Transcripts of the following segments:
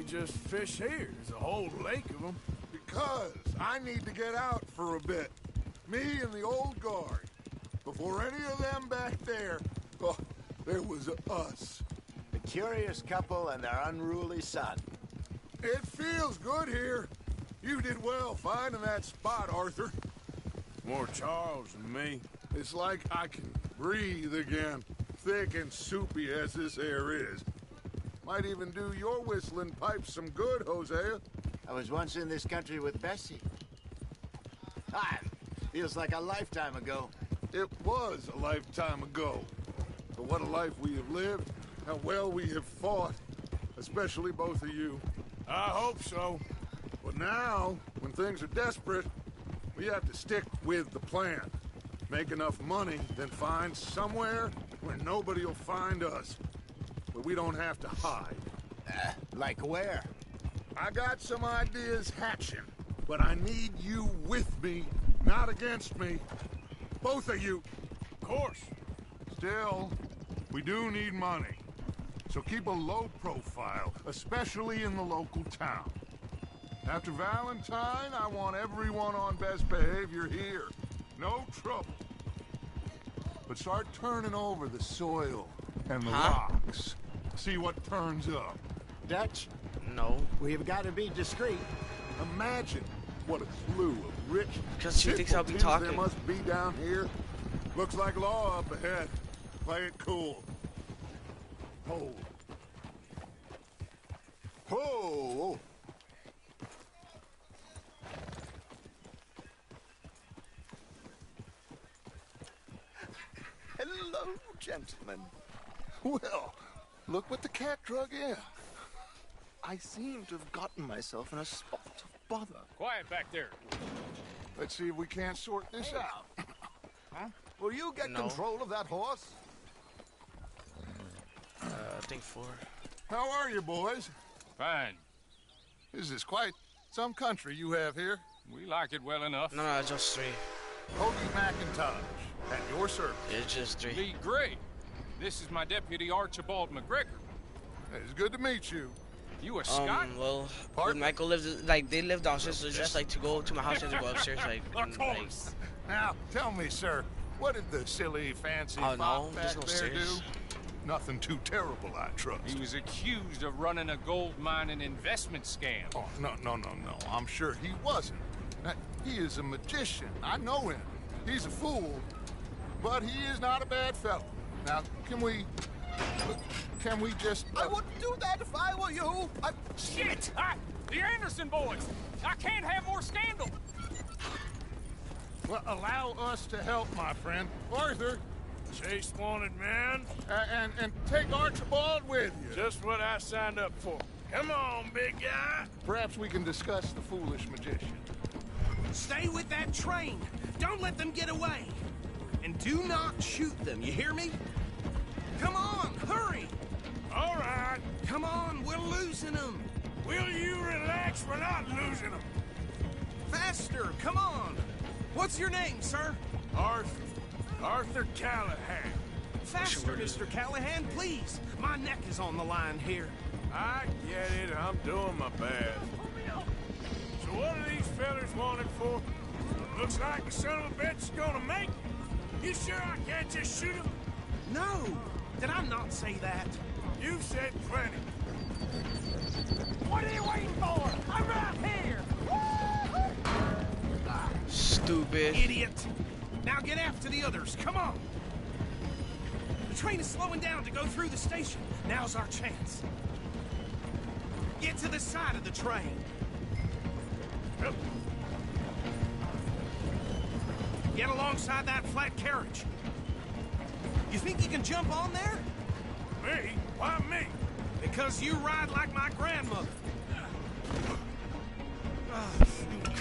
just fish here? There's a whole lake of them. Because I need to get out for a bit. Me and the old guard. Before any of them back there, oh, there was us. The curious couple and their unruly son. It feels good here. You did well finding that spot, Arthur. More Charles than me. It's like I can breathe again, thick and soupy as this air is. Might even do your whistling pipes some good, Hosea. I was once in this country with Bessie. Ah, feels like a lifetime ago. It was a lifetime ago. But what a life we have lived, how well we have fought, especially both of you. I hope so. But now, when things are desperate, we have to stick with the plan. Make enough money, then find somewhere where nobody will find us. Where we don't have to hide. Like where? I got some ideas hatching, but I need you with me, not against me. Both of you. Of course. Still, we do need money. So keep a low profile, especially in the local town. After Valentine, I want everyone on best behavior here. No trouble. But start turning over the soil and the rocks. See what turns up. Dutch? No. We've got to be discreet. Imagine what a slew of rich Because she thinks I'll be simpletons talking. there must be down here. Looks like law up ahead. Play it cool. Hold. Oh! Hello, gentlemen. Well, look what the cat drug in. I seem to have gotten myself in a spot of bother. Quiet back there. Let's see if we can't sort this out. Will you get No. control of that horse? I think 4. How are you, boys? Fine. This is quite some country you have here. We like it well enough. No, just 3. Hoagie McIntosh, at your service. It's just 3. Lee Gray. This is my deputy Archibald McGregor. It's good to meet you. You a Scot? Well, when Pardon? Michael lives, like, they live downstairs, so it's just like to go to my house and to go upstairs, like, Of course. Now, tell me, sir, what did the silly, fancy Oh, no, fop back there's no there do? stairs. Nothing too terrible, I trust. He was accused of running a gold mine and investment scam. Oh, no. I'm sure he wasn't. He is a magician. I know him. He's a fool, but he is not a bad fellow. Now, can we just... I wouldn't do that if I were you. Shit! The Anderson boys! I can't have more scandal! Well, allow us to help, my friend. Arthur, Chase wanted man. and take Archibald with you. Just what I signed up for. Come on, big guy. Perhaps we can discuss the foolish magician. Stay with that train. Don't let them get away. And do not shoot them, you hear me? Come on, hurry! All right. Come on, we're losing them. Will you relax? We're not losing them. Faster, come on. What's your name, sir? Arthur Callahan. Faster, Mr. Callahan, please. My neck is on the line here. I get it. I'm doing my best. So what are these fellas wanted for? Looks like the son of a bitch is gonna make it. You sure I can't just shoot him? No, did I not say that? You've said plenty. What are you waiting for? I'm right here. Stupid. Idiot. Now get after the others. Come on. The train is slowing down to go through the station. Now's our chance. Get to the side of the train. Get alongside that flat carriage. You think you can jump on there? Me? Why me? Because you ride like my grandmother.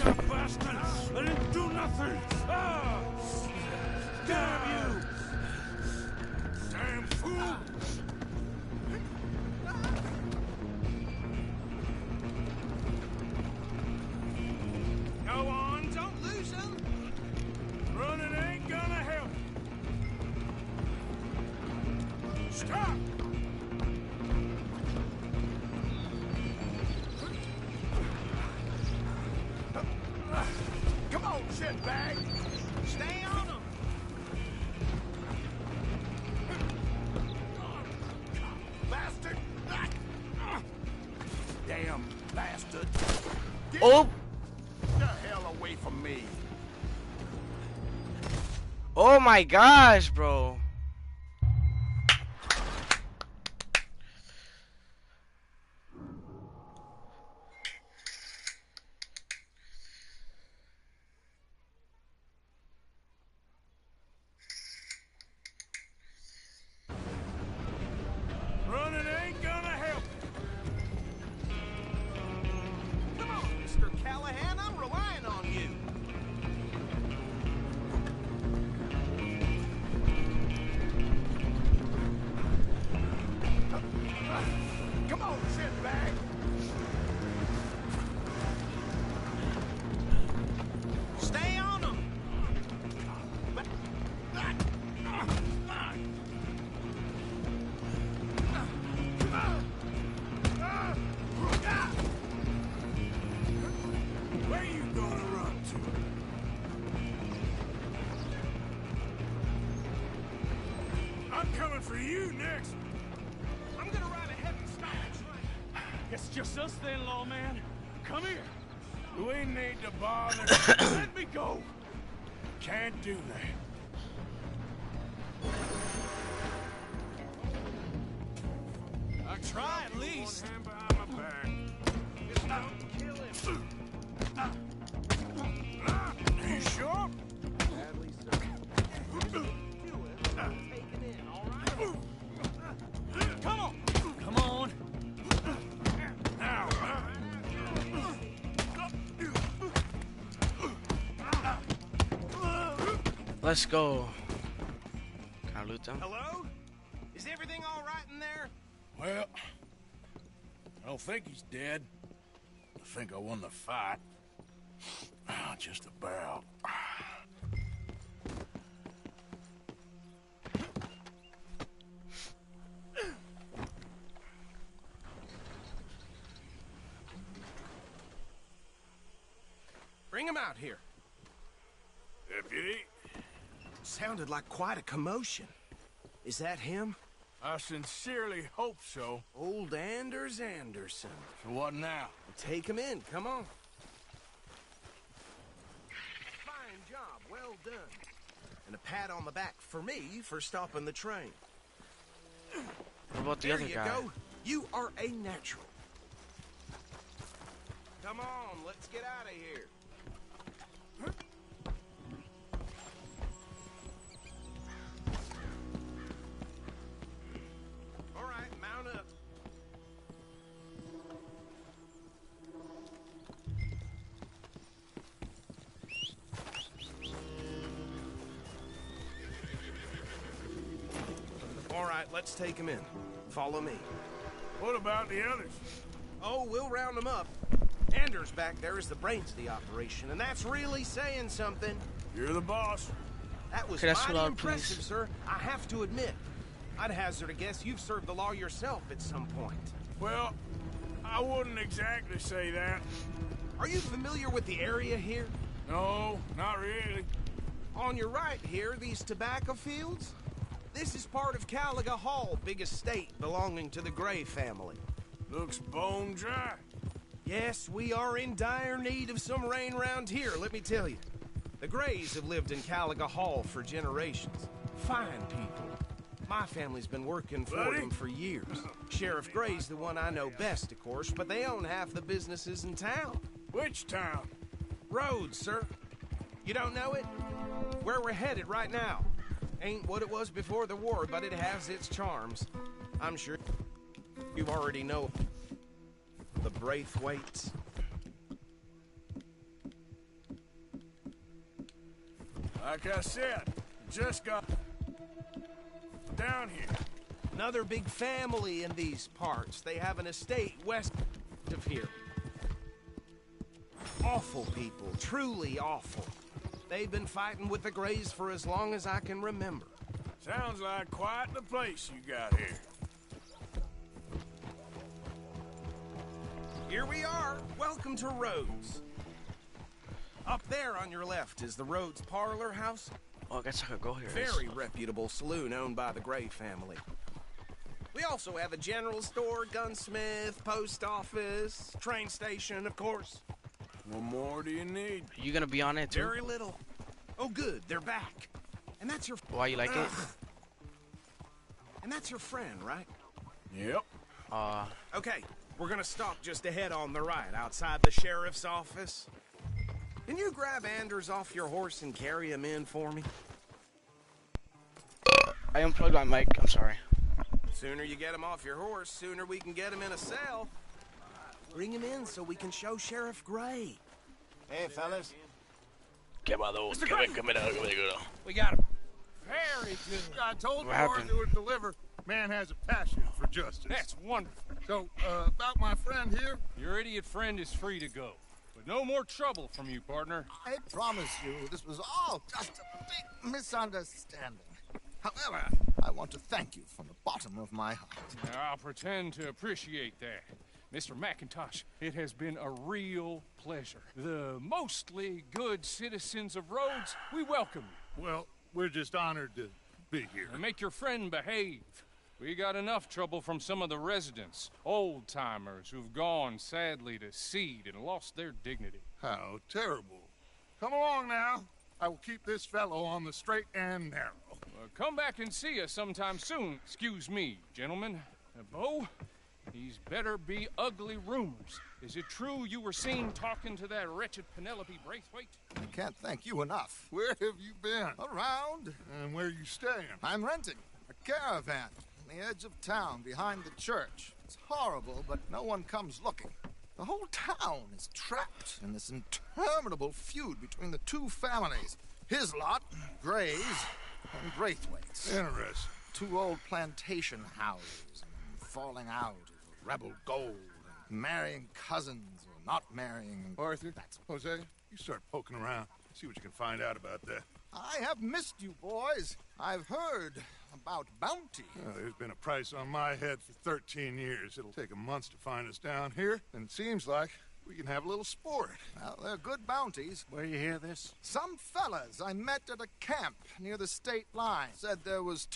You bastard! I didn't do nothing! Ah! Damn you! Damn fool! Go on, don't lose them. Running ain't gonna help. Stop! shitbag! Stay on them! Bastard! Damn bastard! Get Oh! the hell away from me! Oh my gosh, bro. Running ain't gonna help. Come on, Mr. Callahan, I'm relying on you. Come on, shitbag! Stay on them! Where you gonna run to? I'm coming for you next. I'm gonna ride ahead and stop the train. It's just us then, lawman. Come here. We need to bother. Let me go. Can't do that. I Try at least. One hand behind my back. Just don't kill him. You sure? Badly so. Taken in, all right? Come on. Come on. Now. Let's go. Can I loot them? Hello? Is everything all right in there? Well, I don't think he's dead. I think I won the fight. Just about. Bring him out here. Deputy, Sounded like quite a commotion. Is that him? I sincerely hope so. Old Anders Anderson. So what now? Take him in, come on. Fine job, well done. And a pat on the back for me for stopping the train. What about the There other you guy? go. You are a natural. Come on, let's get out of here. All right, mount up. All right, let's take him in. Follow me. What about the others? Oh, we'll round them up. Anders back there is the brains of the operation, and that's really saying something. You're the boss. That was Okay, that's mighty what I'll impressive, please. sir. I have to admit. I'd hazard a guess you've served the law yourself at some point. Well, I wouldn't exactly say that. Are you familiar with the area here? No, not really. On your right here, these tobacco fields? This is part of Caliga Hall, big estate belonging to the Gray family. Looks bone dry. Yes, we are in dire need of some rain round here, let me tell you. The Grays have lived in Caliga Hall for generations. Fine people. My family's been working for Buddy? them for years. Sheriff Gray's the one I know best, of course, but they own half the businesses in town. Which town? Rhodes, sir. You don't know it? Where we're headed right now. Ain't what it was before the war, but it has its charms. I'm sure you already know the Braithwaites. Like I said, just got down here. Another big family in these parts. They have an estate west of here. Awful people, truly awful. They've been fighting with the Grays for as long as I can remember. Sounds like quite the place you got here. Here we are. Welcome to Rhodes. Up there on your left is the Rhodes Parlor House. Oh, I guess I could go here. Very reputable saloon owned by the Gray family. We also have a general store, gunsmith, post office, train station, of course. What more do you need? You gonna be on it too? Very little. Oh, good, they're back. And that's your... Why you like it? And that's your friend, right? Yep. Okay, we're gonna stop just ahead on the right, outside the sheriff's office. Can you grab Anders off your horse and carry him in for me? I unplugged my mic. I'm sorry. Sooner you get him off your horse, sooner we can get him in a cell. Bring him in so we can show Sheriff Gray. Hey, fellas. ¿Qué pasó? We got him. Very good. I told you What happened? Arthur would deliver. Man has a passion for justice. That's wonderful. So, about my friend here, Your idiot friend is free to go. But no more trouble from you, partner. I promise you, this was all just a big misunderstanding. However, I want to thank you from the bottom of my heart. I'll pretend to appreciate that. Mr. McIntosh, it has been a real pleasure. The mostly good citizens of Rhodes, we welcome you. well, we're just honored to be here. And make your friend behave. We got enough trouble from some of the residents, old-timers who've gone, sadly, to seed and lost their dignity. How terrible. Come along now. I will keep this fellow on the straight and narrow. Come back and see us sometime soon. Excuse me, gentlemen. Bo, these better be ugly rumors. Is it true you were seen talking to that wretched Penelope Braithwaite? I can't thank you enough. Where have you been? Around, And where are you staying? I'm renting a caravan on the edge of town behind the church. It's horrible, but no one comes looking. The whole town is trapped in this interminable feud between the two families. His lot, Gray's, and Braithwaite's. Interesting. Two old plantation houses, and falling out over rebel gold, and marrying cousins or not marrying. Arthur, Jose, you start poking around. See what you can find out about that. I have missed you, boys. I've heard about bounty. Well, there's been a price on my head for 13 years. It'll take a month to find us down here, and it seems like we can have a little sport. Well, they're good bounties. Where you hear this? Some fellas I met at a camp near the state line said there was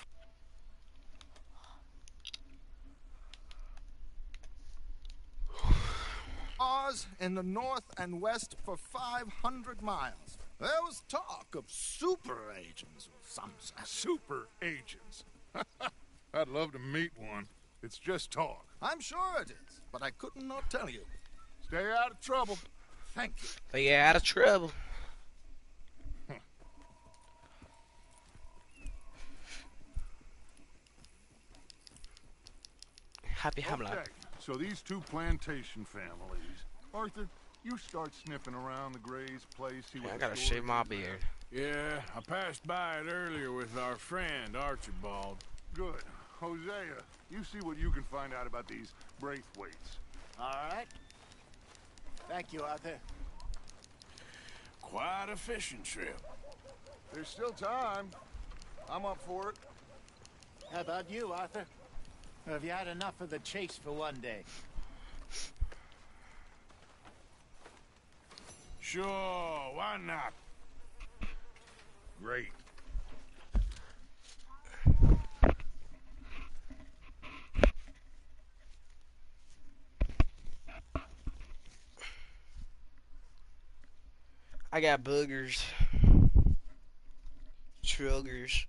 Oz in the north and west for 500 miles. There was talk of super agents of some sort. Super agents. I'd love to meet one. It's just talk. I'm sure it is, but I couldn't not tell you. Stay out of trouble. Thank you. Stay out of trouble. Happy Hemlock. Okay, so these two plantation families. Arthur, you start sniffing around the Gray's place. See what I the gotta story shave my is there. beard. Yeah, I passed by it earlier with our friend Archibald. Good. Hosea, you see what you can find out about these Braithwaites. All right. Thank you, Arthur. Quite a fishing trip. There's still time. I'm up for it. How about you, Arthur? Or have you had enough of the chase for one day? Sure, why not? Great. I got boogers. Triggers.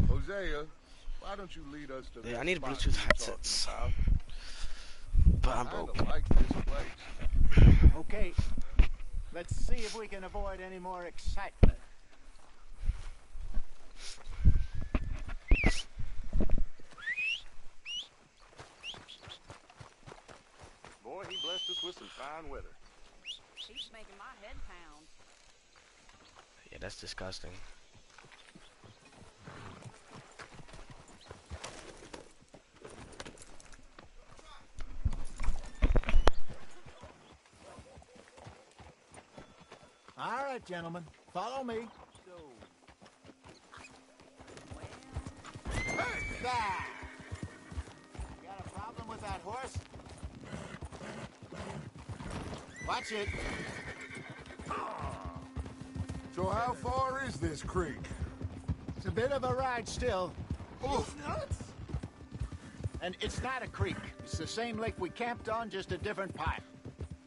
Hosea, why don't you lead us to Yeah, that I need spot Bluetooth you were talking headsets. about? But I'm I broke. kinda like this place. Okay. Let's see if we can avoid any more excitement. Boy, he blessed us with some fine weather. He's making my head pound. Yeah, that's disgusting. All right, gentlemen. Follow me. There. Got a problem with that horse? Watch it. So how far is this creek? It's a bit of a ride still. Oof. Nuts. And it's not a creek. It's the same lake we camped on, just a different pipe.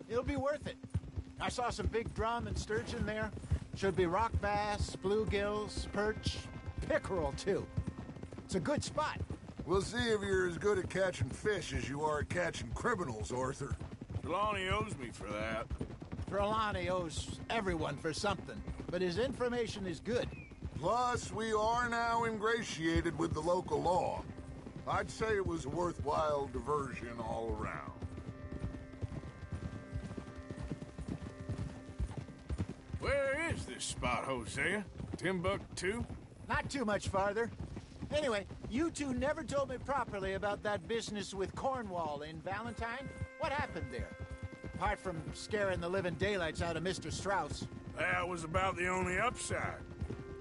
It'll be worth it. I saw some big drum and sturgeon there. Should be rock bass, bluegills, perch, pickerel, too. It's a good spot. We'll see if you're as good at catching fish as you are at catching criminals, Arthur. Trelawney owes me for that. Trelawney owes everyone for something, but his information is good. Plus, we are now ingratiated with the local law. I'd say it was a worthwhile diversion all around. Where is this spot, Hosea? Timbuktu? Not too much farther. Anyway, you two never told me properly about that business with Cornwall in Valentine. What happened there? Apart from scaring the living daylights out of Mr. Strauss. That was about the only upside.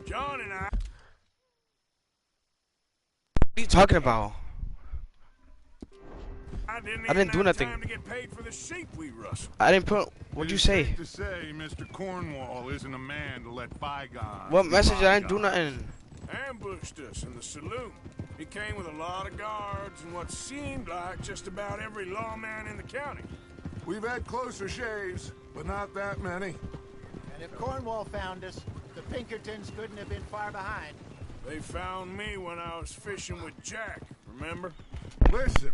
John and I... What are you talking about? I didn't I didn't do have nothing. time to get paid for the sheep we rustled. I didn't put. What'd you say? To say Mr. Cornwall isn't a man to let bygones. What be message? I didn't do bygones. nothing. Ambushed us in the saloon. He came with a lot of guards and what seemed like just about every lawman in the county. We've had closer shaves, but not that many. And if Cornwall found us, the Pinkertons couldn't have been far behind. They found me when I was fishing with Jack, remember? Listen,